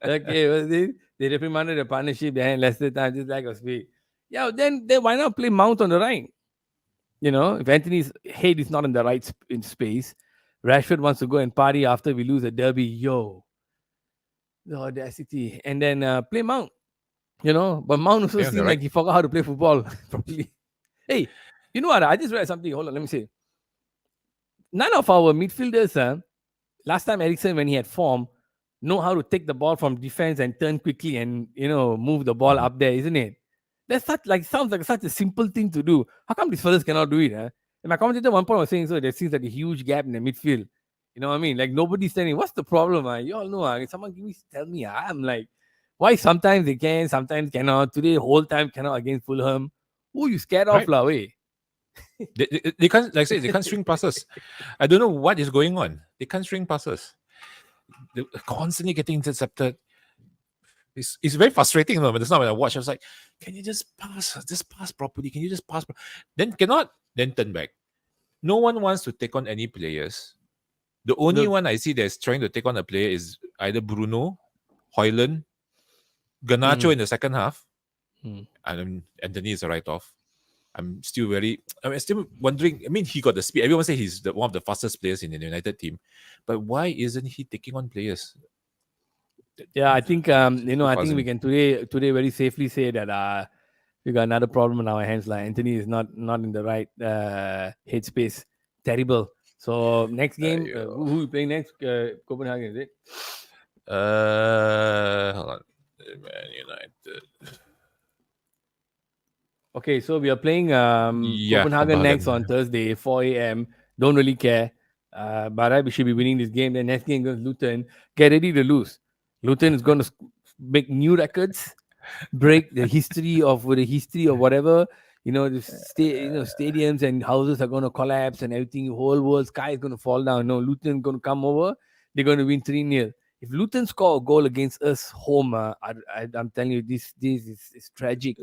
Okay, well, they reprimanded the partnership behind Leicester time, just like a speed. Yeah, then why not play Mount on the right? If Anthony's head is not in the right in space, Rashford wants to go and party after we lose a derby. Yo, the audacity, and then play Mount. But Mount also Play on the seemed right. like he forgot how to play football properly. Hey, you know what? I just read something. Hold on, let me see. None of our midfielders, last time Ericsson, when he had form, know how to take the ball from defense and turn quickly and move the ball Mhm. up there, isn't it? That's sounds like such a simple thing to do. How come these fellas cannot do it? And my commentator at one point was saying so there seems like a huge gap in the midfield. You know what I mean? Like nobody's telling, what's the problem? You all know. Someone give me tell me. I'm like, why sometimes they can, sometimes cannot. Today whole time cannot against Fulham. Who you scared of, right? lah? Way. They can't, like I say, they can't string passes. I don't know what is going on. They can't string passes. They're constantly getting intercepted. It's very frustrating. But it's not when I watch. I was like, can you just pass properly? Can you just pass? Then cannot. Then turn back. No one wants to take on any players. The only Look, one I see that's trying to take on a player is either Bruno, Hoyland, Ganacho mm, in the second half, mm. and Anthony is a write-off. I'm still very. I'm still wondering. I mean, he got the speed. Everyone say he's one of the fastest players in the United team, but why isn't he taking on players? Yeah, I think Still I think we puzzling. can today very safely say that we got another problem in our hands. Like Anthony is not in the right headspace. Terrible. So next game, who we playing next? Copenhagen, is it? Hold on. Man United. Okay, so we are playing Yeah, Copenhagen next Copenhagen. on Thursday, 4 a.m. Don't really care. But we should be winning this game. The next game against Luton. Get ready to lose. Luton is going to make new records, break the history of whatever. Stadiums and houses are going to collapse and everything. The whole world sky is going to fall down. No, Luton going to come over. They're going to win 3-0. If Luton score a goal against us home, I'm telling you, this is tragic.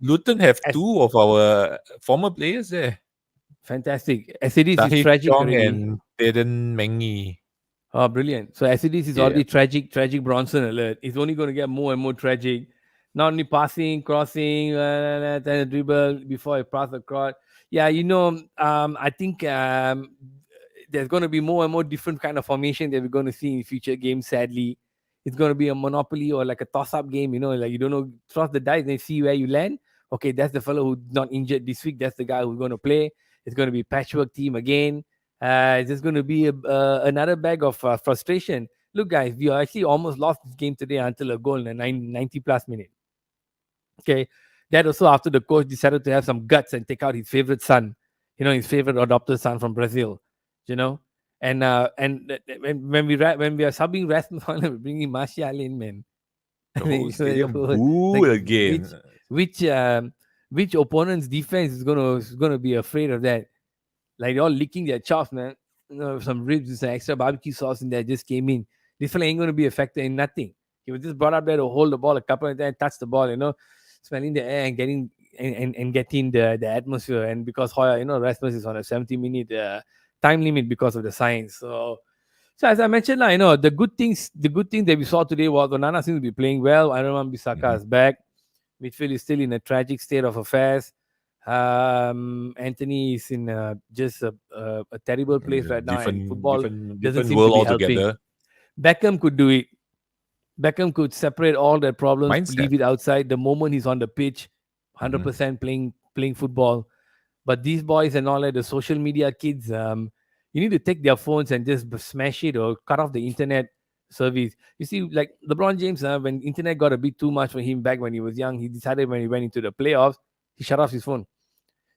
Luton have two of our former players there. Fantastic. As it is, it's Tahith tragic Chong already. and Teden Mengi. Oh, brilliant. So as it is Yeah. already tragic Bronson alert. It's only going to get more and more tragic. Not only passing, crossing, then a dribble before I pass across. Yeah, I think there's going to be more and more different kind of formation that we're going to see in future games, sadly. It's going to be a monopoly or like a toss-up game, like you don't know, toss the dice and see where you land. Okay, that's the fellow who's not injured this week. That's the guy who's going to play. It's going to be patchwork team again. It's just going to be another bag of frustration. Look, guys, we actually almost lost this game today until a goal in the 90 plus minute. Okay. That also after the coach decided to have some guts and take out his favorite son, his favorite adopted son from Brazil, you know. When we are subbing Rasmus, we're bringing Martial in, man. The whole stadium Like boo which again. which um, which opponent's defense is gonna be afraid of that? Like they're all licking their chops, man. Some ribs with some extra barbecue sauce in there just came in. This fella ain't gonna be a factor in nothing. He was just brought up there to hold the ball a couple of times, touch the ball, smelling the air and getting and getting the atmosphere. And because Hoya, Rasmus is on a 70-minute time limit because of the science. So as I mentioned, the good thing that we saw today was Onana seems to be playing well. Aaron Bissaka Mhm. is back. Midfield is still in a tragic state of affairs. Anthony is in just a terrible place right now, and football doesn't Different seem to world be helping. altogether. Beckham could do it. Beckham could separate all their problems, Mindset. leave it outside the moment he's on the pitch, Mhm. 100% playing football. But these boys and all that, the social media kids, you need to take their phones and just smash it or cut off the internet service. You see, like LeBron James, when internet got a bit too much for him back when he was young, he decided when he went into the playoffs, he shut off his phone.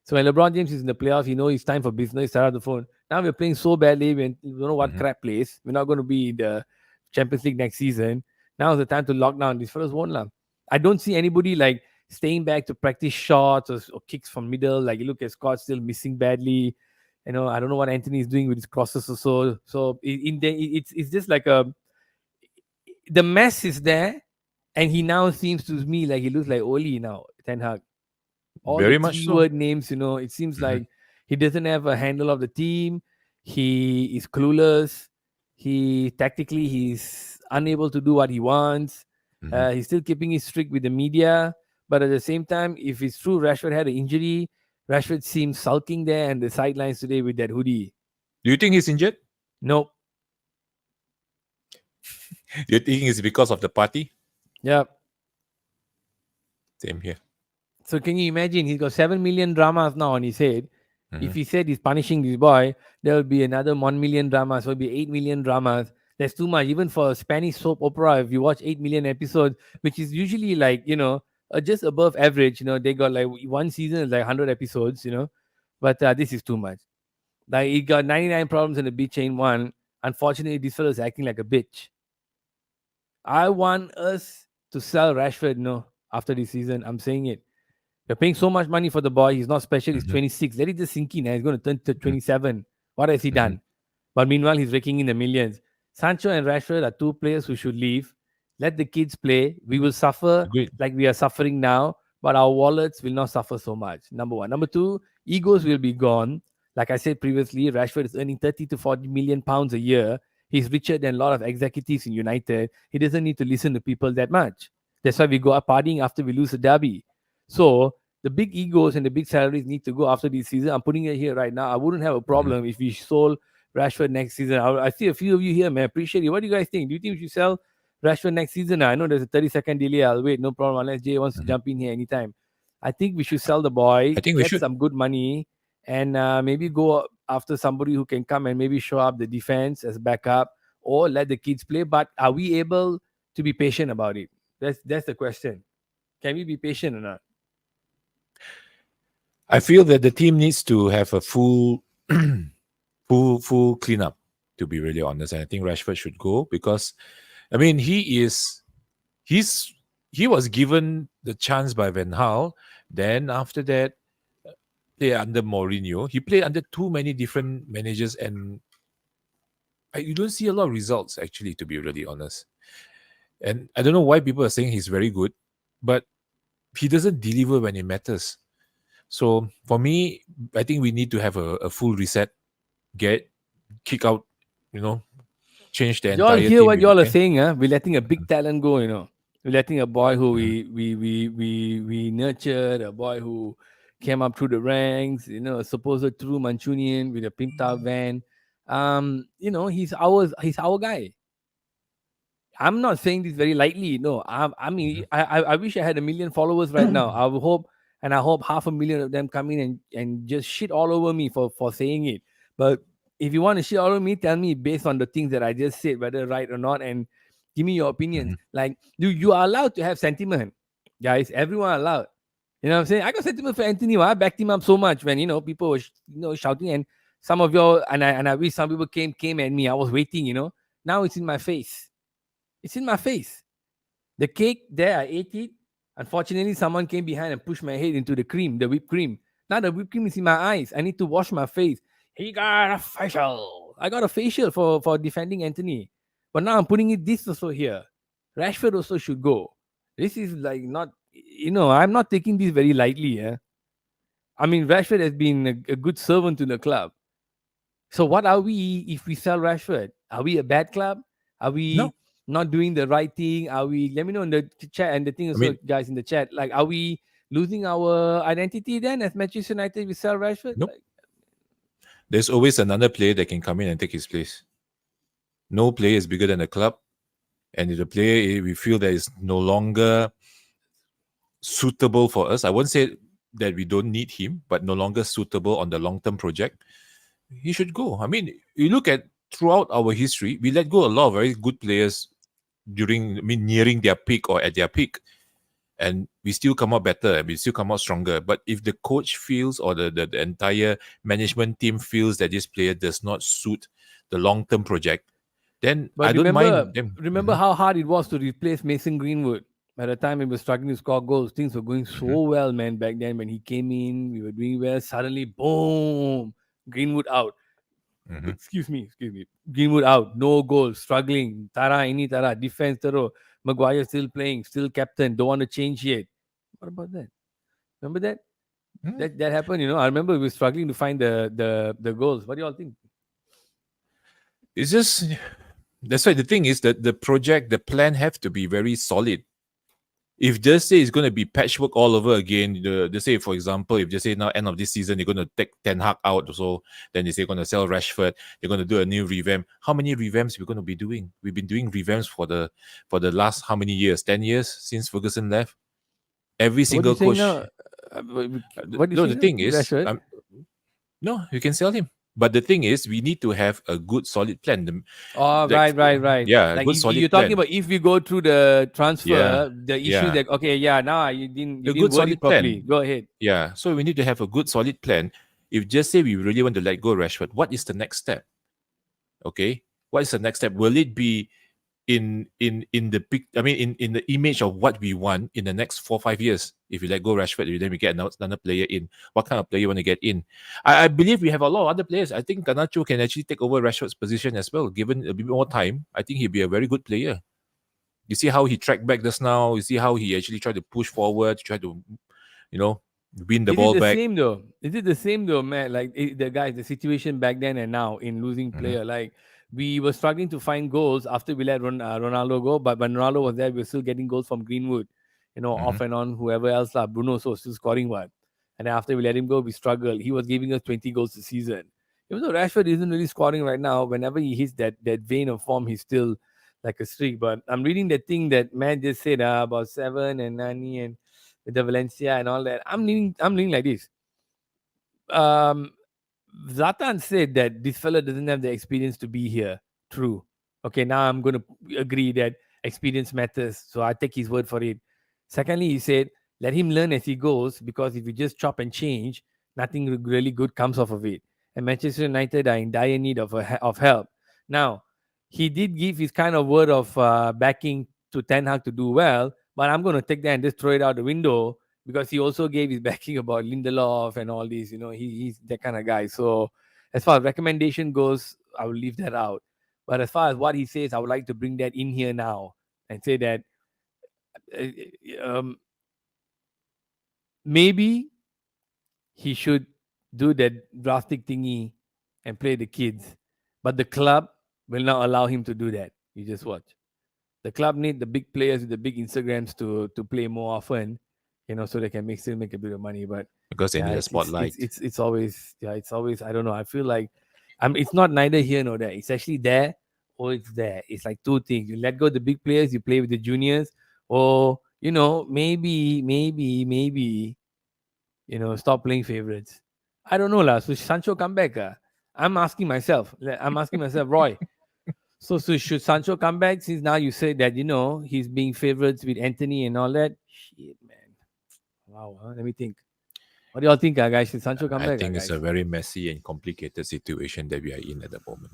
So when LeBron James is in the playoffs, he knows it's time for business. Start out the phone. Now we're playing so badly. We don't know what Mhm. crap plays. We're not going to be in the Champions League next season. Now is the time to lock down. These fellas won't. I don't see anybody like staying back to practice shots or kicks from middle. Like you look at Scott still missing badly. I don't know what Anthony is doing with his crosses or so. So it's just like the mess is there, and he now seems to me like he looks like Oli now. Ten Hag, all the Very much three so. word names, it seems Mhm. like he doesn't have a handle of the team. He is clueless. He's unable to do what he wants. Mhm. He's still keeping his streak with the media, but at the same time, if it's true Rashford had an injury, Rashford seems sulking there and the sidelines today with that hoodie. Do you think he's injured? Nope. Do you think it's because of the party? Yeah. Same here. So can you imagine? He's got 7 million dramas now on his head. If Mhm. he said he's punishing this boy, there will be another 1 million dramas. So it'll be 8 million dramas. That's too much, even for a Spanish soap opera. If you watch 8 million episodes, which is usually like just above average. They got like one season is like 100 episodes. But this is too much. Like he got 99 problems in the beach chain one. Unfortunately, this fellow is acting like a bitch. I want us to sell Rashford, no, after this season. I'm saying it. You're paying so much money for the boy. He's not special. He's Mm-hmm. 26. Let it just sink in. He's going to turn to Mm-hmm. 27. What has he Mm-hmm. done? But meanwhile, he's raking in the millions. Sancho and Rashford are two players who should leave. Let the kids play. We will suffer Agreed. like we are suffering now, but our wallets will not suffer so much. Number one. Number two, egos will be gone. Like I said previously, Rashford is earning 30 to 40 million pounds a year. He's richer than a lot of executives in United. He doesn't need to listen to people that much. That's why we go out partying after we lose a derby. So the big egos and the big salaries need to go after this season. I'm putting it here right now. I wouldn't have a Mm-hmm. problem if we sold Rashford next season. I see a few of you here, man. Appreciate it. What do you guys think? Do you think we should sell Rashford next season? I know there's a 30-second delay. I'll wait. No problem. Unless Jay wants to Mm-hmm. jump in here anytime. I think we should sell the I boy, think we get should. some good money, and maybe go after somebody who can come and maybe show up the defense as backup or let the kids play. But are we able to be patient about it? That's the question. Can we be patient or not? I feel that the team needs to have a full, full cleanup. To be really honest, and I think Rashford should go because, I mean, he's he was given the chance by Van Gaal. Then after that, play under Mourinho. He played under too many different managers, and you don't see a lot of results actually. To be really honest, and I don't know why people are saying he's very good, but he doesn't deliver when it matters. So for me, I think we need to have a full reset, get kick out, you know, change the Y'all entire hear team what if we y'all are can. saying, huh? We're letting a big talent go, you know. We're letting a boy who we nurtured, a boy who came up through the ranks, you know, a supposed true Mancunian with a pimped out van. He's our guy. I'm not saying this very lightly. No, I mean, Mhm. I wish I had a million followers right now. I would hope, and I hope 500,000 of them come in and just shit all over me for saying it. But if you want to shit all over me, tell me based on the things that I just said, whether right or not, and give me your opinions. Mhm. Like, you are allowed to have sentiment, guys. Everyone allowed. You know what I'm saying? I got sentiment for Anthony. I backed him up so much when people were shouting, and some of y'all and I wish some people came at me. I was waiting. Now it's in my face. It's in my face. The cake there, I ate it. Unfortunately, someone came behind and pushed my head into the whipped cream. Now the whipped cream is in my eyes. I need to wash my face. He got a facial. I got a facial for defending Anthony. But now I'm putting it this also here. Rashford also should go. This is like not, I'm not taking this very lightly. I mean, Rashford has been a good servant to the club. So what are we if we sell Rashford? Are we a bad club? Are No, we not doing the right thing? Are we? Let me know in the chat and the thing I also, mean, guys in the chat. Like, are we losing our identity then as Manchester United? We sell Rashford. nope. Like, There's always another player that can come in and take his place. No player is bigger than the club, and if the player we feel that is no longer suitable for us, I won't say that we don't need him, but no longer suitable on the long-term project, he should go. I mean, you look at throughout our history, we let go a lot of very good players nearing their peak or at their peak, and we still come out better and we still come out stronger. But if the coach feels or the entire management team feels that this player does not suit the long-term project, then but I don't remember, mind them. remember how hard it was to replace Mason Greenwood. By the time he was struggling to score goals, things were going Mhm, so well, man. Back then, when he came in, we were doing well. Suddenly, boom, Greenwood out. mhm. Excuse me. Greenwood out, no goals, struggling. Tara, defense, Taro. Maguire still playing, still captain, don't want to change yet. What about that? Remember that? Mm. That happened, I remember we were struggling to find the goals. What do y'all think? It's just that's why the thing is that the project, the plan have to be very solid. If just say it's going to be patchwork all over again, they say, for example, if they say now end of this season they're going to take Ten Hag out, so then they say going to sell Rashford, they're going to do a new revamp. How many revamps we're going to be doing? We've been doing revamps for the last how many years? 10 years since Ferguson left. Every So what are you single saying coach. now? What are you No, the saying now? thing Keep is, Rashford. no, you can sell him. But the thing is, we need to have a good solid plan. Oh, right. Yeah, a Like, good you're solid talking plan. about if we go through the Yeah, transfer, the issue yeah, that okay, yeah, now you didn't a good word it solid properly. plan. Go ahead. Yeah, so we need to have a good solid plan. If just say we really want to let go Rashford, what is the next step? Okay, What is the next step? Will it be in the big? I mean, in the image of what we want in the next 4 5 years. If you let go Rashford, then we get another player in. What kind of player you want to get in? I believe we have a lot of other players. I think Garnacho can actually take over Rashford's position as well. Given a bit more time, I think he'll be a very good player. You see how he tracked back just now. You see how he actually tried to push forward, try to, you know, win the Is it ball the back. same though? Is it the same though, man? Like the guys, the situation back then and now in losing Mhm, player, like we were struggling to find goals after we let Ronaldo go, but when Ronaldo was there, we were still getting goals from Greenwood, mhm. off and on, whoever else, Bruno, so still scoring one. And then after we let him go, we struggled. He was giving us 20 goals a season. Even though Rashford isn't really scoring right now, whenever he hits that vein of form, he's still like a streak. But I'm reading the thing that man just said about Seven and Nani and with the Valencia and all that. I'm leaning like this. Um, Zlatan said that this fella doesn't have the experience to be here. True. Okay, now I'm going to agree that experience matters. So I take his word for it. Secondly, he said, let him learn as he goes because if you just chop and change, nothing really good comes off of it. And Manchester United are in dire need of help. Now, he did give his kind of word of backing to Ten Hag to do well, but I'm going to take that and just throw it out the window because he also gave his backing about Lindelof and all these. He's that kind of guy. So as far as recommendation goes, I will leave that out. But as far as what he says, I would like to bring that in here now and say that um, maybe he should do that drastic thingy and play the kids, but the club will not allow him to do that. You just watch. The club need the big players with the big Instagrams to play more often, so they can still make a bit of money. But Because they yeah, need a spotlight. it's always, it's always, I don't know. I feel like it's not neither here nor there. It's actually there or it's there. It's like two things. You let go the big players, you play with the juniors, or maybe stop playing favorites. I don't know lah. So Sancho come back. I'm asking myself, Roy. So should Sancho come back since now you say that he's being favorites with Anthony and all that? Shit, man. Wow. Let me think. What do y'all think, guys? Should Sancho come I back, think it's a guys? very messy and complicated situation that we are in at the moment.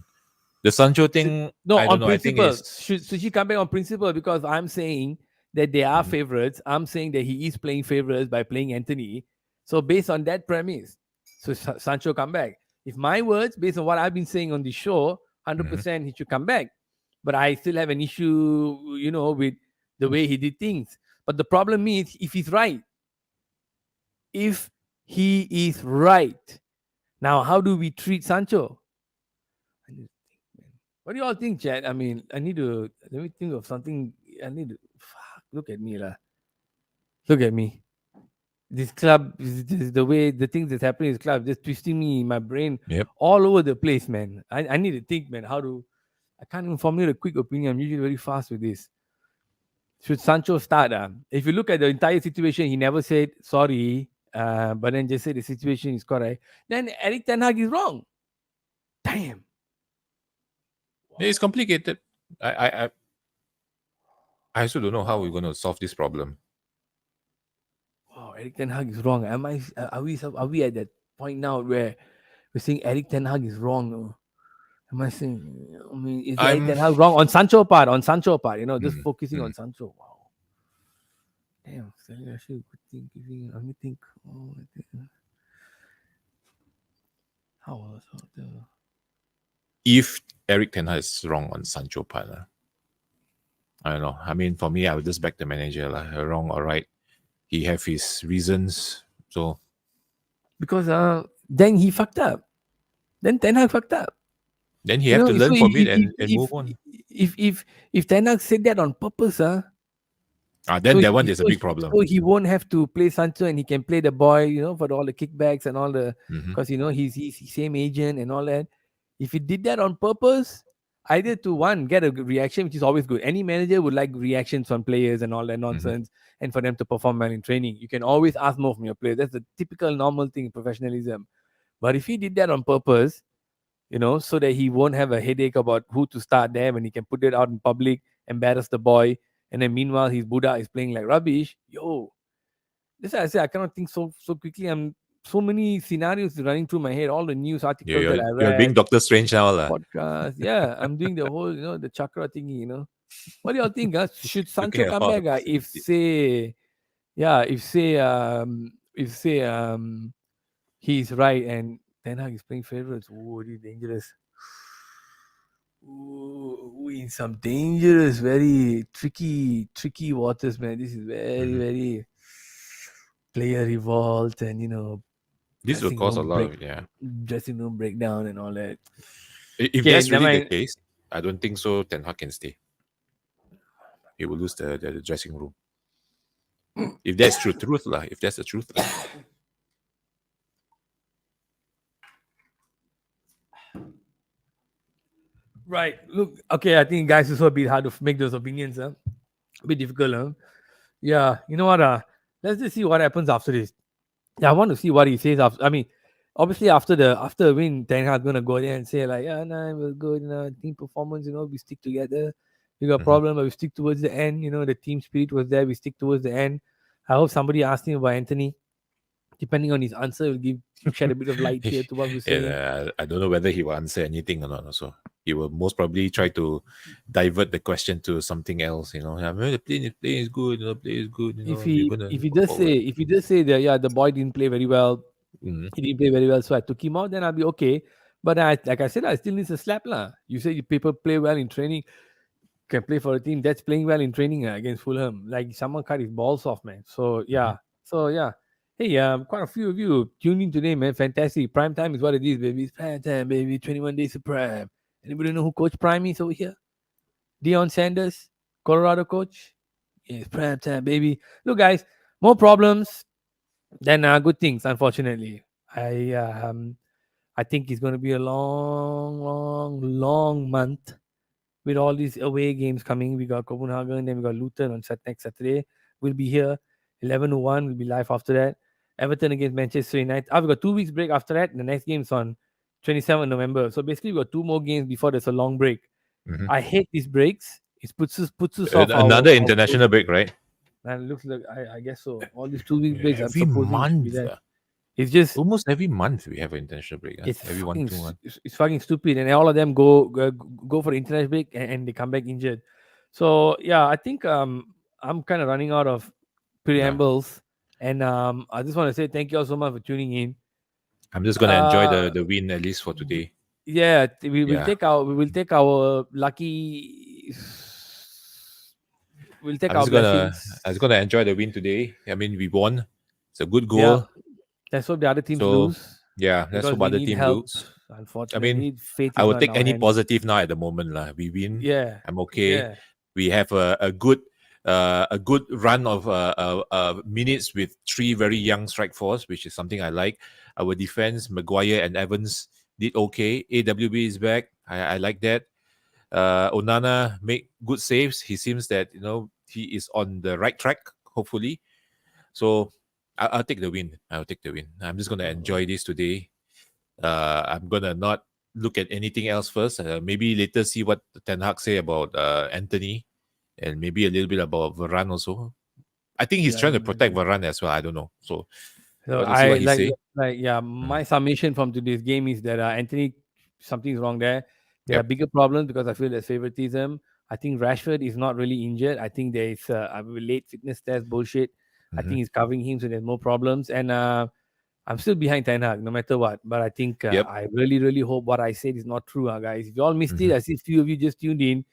The Sancho thing, No, I don't on know. I think principle. is Should she come back on principle? Because I'm saying that they are Mhm. favorites. I'm saying that he is playing favorites by playing Anthony. So based on that premise, so Sancho come back. If my words, based on what I've been saying on the show, Mhm. 100% he should come back. But I still have an issue, with the way he did things. But the problem is, if he is right, now how do we treat Sancho? I need to think, man. What do you all think, Chad? I mean, I need to let me think of something. I need to look at me, lah. Look at me. This club, this the way the things that's happening in this club, just twisting me in my brain Yep. all over the place, man. I need to think, man. I can't even formulate a quick opinion. I'm usually very fast with this. Should Sancho start? If you look at the entire situation, he never said sorry, but then just said the situation is correct. Then Eric Ten Hag is wrong. Damn. It's complicated. I I I I also don't know how we're going to solve this problem. Wow, Eric Ten Hag is wrong. Are we at that point now where we're saying Eric Ten Hag is wrong? Or am I saying? I mean, is Eric I'm Ten Hag wrong on Sancho part? On Sancho part, just mm, focusing on mm. Sancho. Wow, damn. Actually, good think. Let me think. Oh, I think- how was the? If Eric Ten Hag is wrong on Sancho part, I don't know. I mean, for me, I would just back the manager, wrong or right. He have his reasons. So Because then he fucked up. Then Ten Hag fucked up. then he have to So learn from it and move on. if Ten Hag said that on purpose, Then that one is a big So problem. he won't have to play Sancho and he can play the boy, for all the kickbacks and all the Hmm. because he's same agent and all that. If he did that on purpose, either to one get a good reaction, which is always good. Any manager would like reactions on players and all that Hmm. nonsense, and for them to perform well in training. You can always ask more from your players. That's the typical normal thing in professionalism. But if he did that on purpose, so that he won't have a headache about who to start there when he can put it out in public, embarrass the boy, and then meanwhile his Buddha is playing like rubbish. Yo, that's why I say I cannot think so quickly. so many scenarios running through my head, all the news articles that I You're being read, Doctor Strange now, lah. podcast. Yeah, I'm doing the whole, the chakra thingy. What do y'all think? Should Looking Sancho at come all the back? If possibilities. say, yeah, if say he's right and Ten Hag is playing favorites. Oh, it is dangerous. Ooh, in some dangerous, very tricky waters, man. This is very, Mhm. very player revolt and This will cause a lot of, yeah. dressing room breakdown and all that. If Okay, that's never really the mind. case, I don't think so. Ten Hag can stay. He will lose the dressing room. If that's truth lah. If that's the truth lah. Right. Look, okay, I think guys it's also a bit hard to make those opinions, huh? A bit difficult, huh? Yeah, you know what? Let's just see what happens after this. Yeah, I want to see what he says after. I mean, obviously after the win, Ten Hag gonna go there and say like, yeah, nah, it was good, team performance, we stick together. We got a Mhm. problem, but we stick towards the end. The team spirit was there. We stick towards the end. I hope somebody asked him about Anthony. Depending on his answer, will give shed a bit of light here to what we're saying. I don't know whether he will answer anything or not. Also, he will most probably try to divert the question to something else. I mean, the play is good. The play is good. If We're he gonna if he go does forward. say if he does say that the boy didn't play very well, Mhm. he didn't play very well, so I took him out, then I'll be okay. But like I said, I still need a slap lah. You say people play well in training, can play for a team that's playing well in training against Fulham. Like someone cut his balls off, man. So Mhm. yeah, Hey, quite a few of you tuned in today, man. Fantastic. Prime time is what it is, baby. It's prime time, baby. 21 days of prime. Anybody know who Coach Prime is over here? Deion Sanders, Colorado coach. It's prime time, baby. Look, guys, more problems than good things. Unfortunately, I um I think it's going to be a long, long, long month with all these away games coming. We got Copenhagen, then we got Luton on next Saturday. We'll be here 11:01. We'll be live after that. Everton against Manchester United. We got 2 weeks break after that. The next game's on 27th November. So basically, we got 2 more games before there's a long break. Mhm. I hate these breaks. It puts us off Another our international progress. break, right? And it looks like I guess so. All these 2 week breaks, I'm Every supposing it should be month, there. It's just almost every month we have an international break. it's Every one, fucking 2 months. it's fucking stupid, and all of them go for the international break and they come back injured. So yeah, I think I'm kind of running out of Yeah. preambles, and I just want to say thank you all so much for tuning in. I'm just gonna enjoy Uh, the win at least for w- today. yeah, Yeah. we will take our lucky, we'll take I'm our just gonna blessings. I'm just gonna enjoy the win today. I mean, we won. It's a good Yeah, goal. let's hope the other teams So lose yeah, let's because hope we other need team help. lose. I mean, Unfortunately, fate I is will not in take our any hands. positive now at the moment lah. We win. Yeah, I'm okay. yeah. We have a good run of minutes with three very young strike force, which is something I like. Our defense, Maguire and Evans did okay. AWB is back. I like that. Onana make good saves. He seems that he is on the right track. Hopefully, so I'll take the win. I'll take the win. I'm just gonna enjoy this today. I'm gonna not look at anything else first. Maybe later see what Ten Hag say about Anthony, and maybe a little bit about Varane also. I think he's Yeah, trying to protect Varane as well. I don't know. So I so want to see I what he say. yeah. Mm. My summation from today's game is that Anthony, something's wrong there. There are Yep. bigger problems because I feel there's favoritism. I think Rashford is not really injured. I think there is a late fitness test bullshit. I Hmm. think he's covering him, so there's more problems. And I'm still behind Ten Hag, no matter what. But I think Yep. I really, really hope what I said is not true, guys. If you all missed it, Hmm. I see a few of you just tuned in.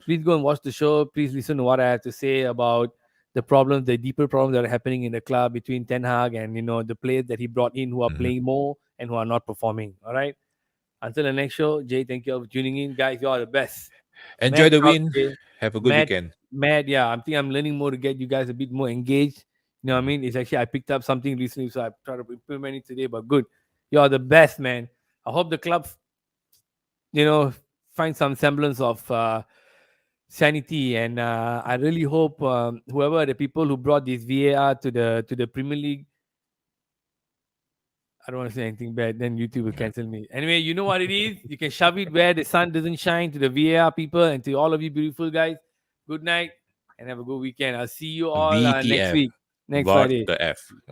Please go and watch the show. Please listen to what I have to say about the problems, the deeper problems that are happening in the club between Ten Hag and the players that he brought in who are Hmm. playing more and who are not performing. All right. Until the next show, Jay, thank you all for tuning in, guys. You are the best. Enjoy Mad the proud win. today. Have a good Mad, weekend. mad. Yeah, I think I'm learning more to get you guys a bit more engaged. You know what I Mhm. mean? It's actually I picked up something recently, so I try to implement it today. But good, you are the best, man. I hope the club, you know, find some semblance of sanity, and I really hope whoever the people who brought this VAR to the Premier League. I don't want to say anything bad, then YouTube will Yeah. cancel me. Anyway, you know what it is. You can shove it where the sun doesn't shine to the VAR people and to all of you beautiful guys. Good night and have a good weekend. I'll see you all next VTF. week, next What Friday. the F?